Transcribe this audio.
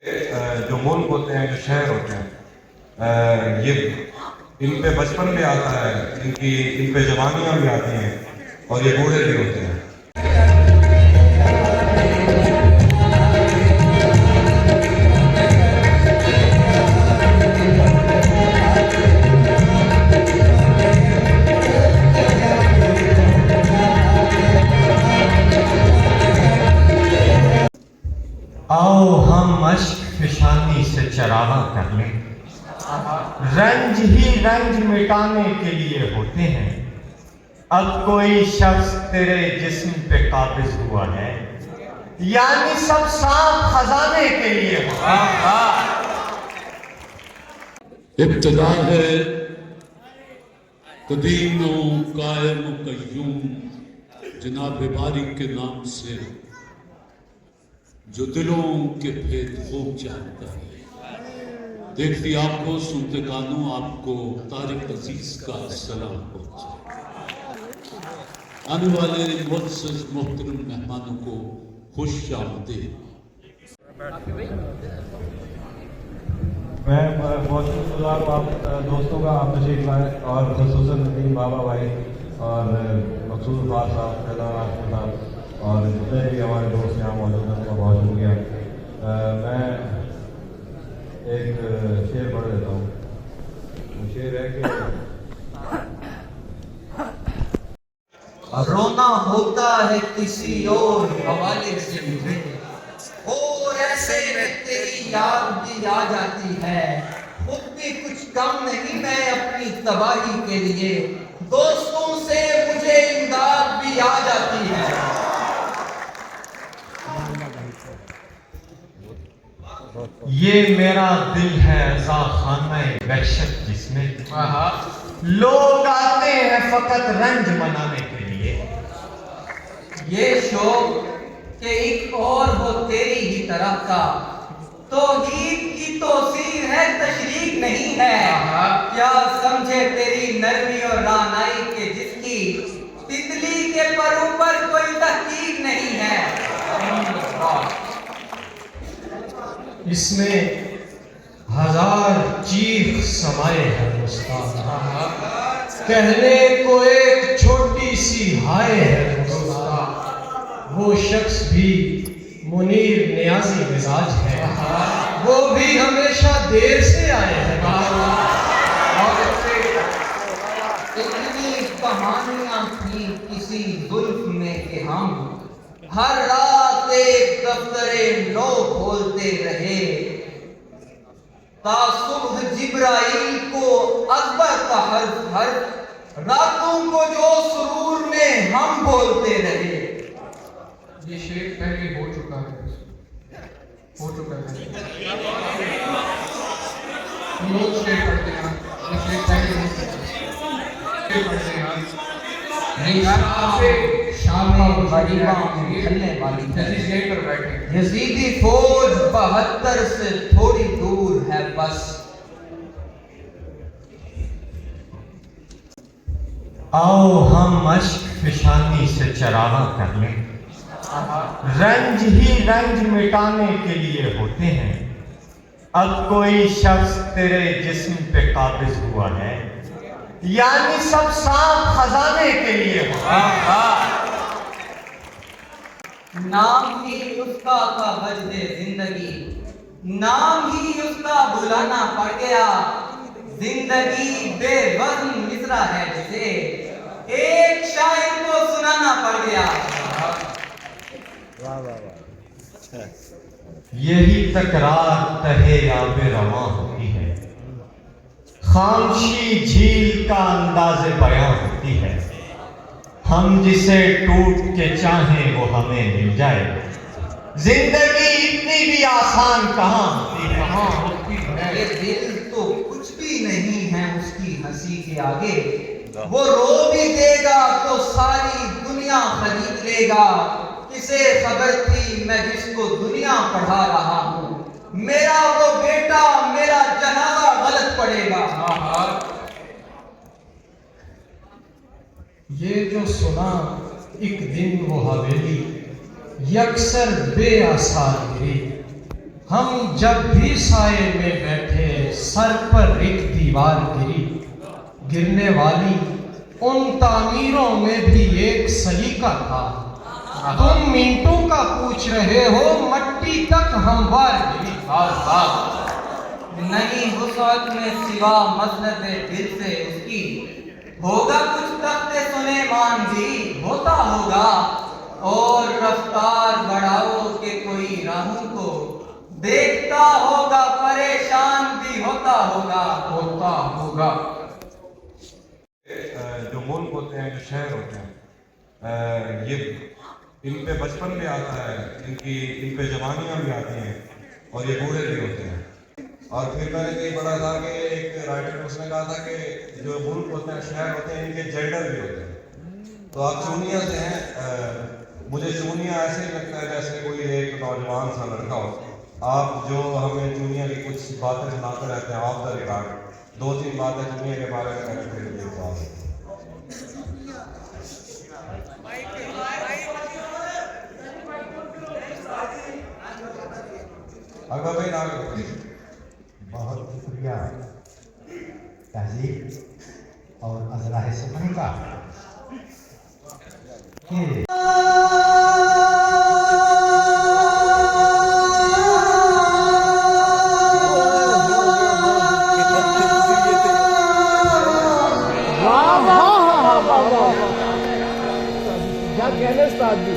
جو ملک ہوتے ہیں، جو شہر ہوتے ہیں، یہ ان پہ بچپن بھی آتا ہے، ان پہ جوانیاں بھی آتی ہیں، اور یہ بوڑھے بھی ہوتے ہیں۔ آؤ ہم اشک فشانی سے چراغاں کر لیں، رنج ہی رنج مٹانے کے لیے ہوتے ہیں۔ اب کوئی شخص تیرے جسم پہ قابض ہوا ہے، یعنی سب سانپ خزانے کے لیے ہوتے ہیں۔ ابتدا ہے قدیم و قائم و قیوم جناب باری کے نام سے، جو دلوں کے بھید خوب جانتا ہے۔ دیکھتی آپ کو، سنتے کانوں آپ کو، طارق عزیز کا سلام پہنچے۔ آنے والے معزز محترم مہمانوں کو خوش آمدید۔ میں بہت شکر گزار ہوں آپ دوستوں کا، آپ تشریف لائے، اور خصوصاً ندیم بابا بھائی اور مقصود خان صاحب، فیضان عاشق صاحب، اور جتنے بھی ہمارے دوست یہاں موجود ہیں، ان کا بہت شکریہ۔ میں ایک شعر پڑھ دیتا ہوں۔ شعر ہے کہ رونا ہوتا ہے کسی اور حوالے سے مجھے، اور ایسے میں تیری یاد بھی آ جاتی ہے۔ خود بھی کچھ کم نہیں میں اپنی تباہی کے لیے، دوستوں سے مجھے امداد بھی آ جاتی ہے۔ یہ میرا دل ہے عزا خانہ وحشت جس میں لوگ آتے ہیں فقط رنج منانے کے لیے۔ یہ شوق کہ ایک اور ہو تیری ہی طرح کا، توحید کی توصیف ہے تشریک نہیں ہے۔ کیا سمجھے تیری نرمی اور رعنائی کے جس کی تتلی کے پروں پر کوئی تحقیق نہیں ہے۔ اس میں ہزار چیخ سمائے ہے مستعار، کہنے کو ایک چھوٹی سی ہائے ہے مستعار۔ وہ شخص بھی منیر نیازی مزاج ہے، وہ بھی ہمیشہ دیر سے آئے ہیں۔ اتنی کہانیاں تھیں کسی زلف میں کہ ہم ہر رات ایک دفتر نو کھولتے رہے، تا صبح جبرائیل کو اکبر کا حرف حرف، راتوں کو جو سرور میں ہم بولتے رہے۔ یہ شعر پہلے ہو چکا ہے۔ لوگ شعر پڑھتے ہیں، یہ شعر پہلے ہو چکا ہے۔ شعر پڑھتے ہیں شام غریباں میں کھلنے والی جیسے یہیں پر بیٹھے، یزیدی فوج 72 سے تھوڑی دور ہے بس۔ آؤ ہم اشک فشانی سے چراغاں کر لیں، رنج ہی رنج مٹانے کے لیے ہوتے ہیں۔ اب کوئی شخص تیرے جسم پہ قابض ہوا ہے، یعنی سب سانپ خزانے کے لیے ہوتے ہیں۔ نام ہی اس کا تھا وجد زندگی، نام ہی اس کا بلانا پڑ گیا۔ زندگی بے وزن مصرع ہے جسے ایک شاعر کو سنانا پڑ گیا۔ یہی تکرار تہے آب رواں ہوتی ہے، خاموشی جھیل کا انداز بیاں ہوتی ہے۔ ہم جسے ٹوٹ کے چاہیں وہ ہمیں مل جائے، زندگی اتنی بھی آسان کہاں ہوتی ہے۔ یہ دل تو کچھ بھی نہیں ہے اس کی ہنسی کے آگے، وہ رو بھی دے گا تو ساری دنیا خرید لے گا۔ کسے خبر تھی میں جس کو دنیا پڑھا رہا ہوں، میرا وہ بیٹا میرا جنازہ غلط پڑے گا۔ یہ جو سنا ایک دن وہ حویلی، یکسر بے آثار گری، ہم جب بھی سائے میں بیٹھے سر پر ایک دیوار گری، گرنے والی ان تعمیروں میں بھی ایک سلیقہ تھا۔ تم منٹوں کا پوچھ رہے ہو، مٹی تک ہموار گری۔ نہیں وسعت میں سوا مذہب دل سے اس کی، ہوگا کچھ تخت سلیمان بھی ہوتا ہوگا، اور رفتار بڑھاؤ کہ کوئی راہوں کو دیکھتا ہوگا، پریشان بھی ہوتا ہوگا۔ جو ملک ہوتے ہیں، جو شہر ہوتے ہیں، یہ ان پہ بچپن بھی آتا ہے، ان پہ جوانیاں بھی آتی ہیں، اور یہ بوڑھے بھی ہوتے ہیں۔ اور پھر میں نے کہیں پڑھا تھا کہ ایک رائٹر نے اس نے کہا تھا کہ جو ملک ہوتے ہیں، شہر ہوتے ہیں، ان کے جینڈر بھی ہوتے ہیں۔ تو آپ چونیا سے ہیں، مجھے چونیا ایسے ہی لگتا ہے جیسے کوئی ایک نوجوان سا لڑکا ہو۔ آپ جو ہمیں چونیا کی کچھ باتیں سناتے رہتے ہیں آف دا ریکارڈ، 2-3 باتیں چونیا کے بارے میں میں پھر دیکھتا ہوں۔ اکبر بھائی نام بہت شکریہ تہذیب اور اضلاع سخن کا کہ کیا کہنے استاد جی؟